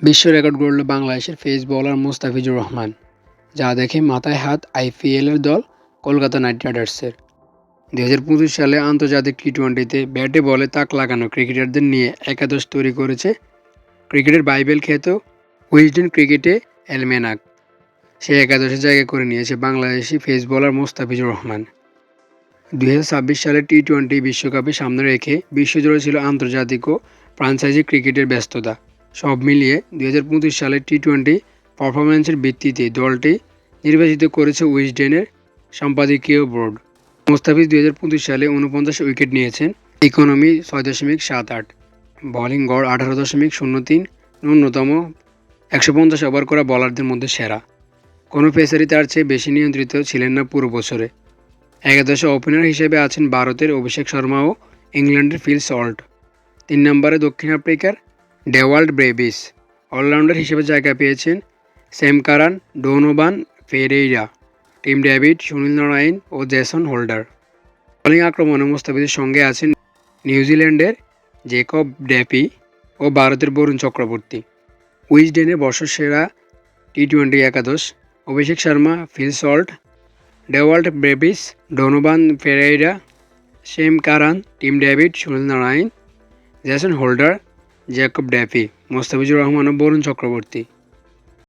বিশ্ব রেকর্ড গড়ল বাংলাদেশের pace bowler Mustafizur Rahman, যা দেখে মাথায় হাত আইপিএলের দল কলকাতা নাইট রাইডার্সের। ২০২৫ সালে আন্তর্জাতিক টি-টোয়েন্টিতে ব্যাটে বলে তাক লাগানো ক্রিকেটারদের নিয়ে একাদশ তৈরি করেছে ক্রিকেটের বাইবেল খ্যাত উইজডেন ক্রিকেটে অ্যালমেনাক। সেই একাদশে জায়গা করে নিয়েছে বাংলাদেশি পেস বোলার মুস্তাফিজুর রহমান। ২০২৬ সালের টি-টোয়েন্টি বিশ্বকাপে সামনে রেখে বিশ্বজুড়ে ছিল আন্তর্জাতিক ও ফ্রাঞ্চাইজি ক্রিকেটের ব্যস্ততা। সব মিলিয়ে ২০২৫ সালের টি-টোয়েন্টি পারফরম্যান্সের ভিত্তিতে দলটি নির্বাচিত করেছে উইজডেনের সম্পাদকীয় বোর্ড। মুস্তাফিজ ২০২৫ সালে ৪৯ উইকেট নিয়েছেন, ইকোনমি ৬.৭৮, বোলিং গড় ১৮.০৩, ন্যূনতম ১৫০ ওভার করা বোলারদের মধ্যে সেরা। কোনো পেসারই তার চেয়ে বেশি নিয়ন্ত্রিত ছিলেন না পুরো বছরে। একাদশে ওপেনার হিসেবে আছেন ভারতের অভিষেক শর্মা ও ইংল্যান্ডের ফিল সল্ট। ৩ নম্বরে দক্ষিণ আফ্রিকার ডেওয়াল্ড ব্রেভিস। অলরাউন্ডার হিসেবে জায়গা পেয়েছেন Sam Curran, Donovan Ferreira, Tim David, Sunil Narine ও জেসন হোল্ডার। বোলিং আক্রমণে মুস্তাফিজের সঙ্গে আছেন নিউজিল্যান্ডের জেকব ড্যাপি ও ভারতের বরুণ চক্রবর্তী। উইজডেনের বর্ষসেরা টি-টোয়েন্টি একাদশ: Abhishek Sharma, Phil Salt, Dewald Brevis, Donovan Ferreira, Sam Curran, Tim David, Sunil Narine, Jason Holder, Jacob Duffy, Mustafizur Rahman ও বরুণ চক্রবর্তী।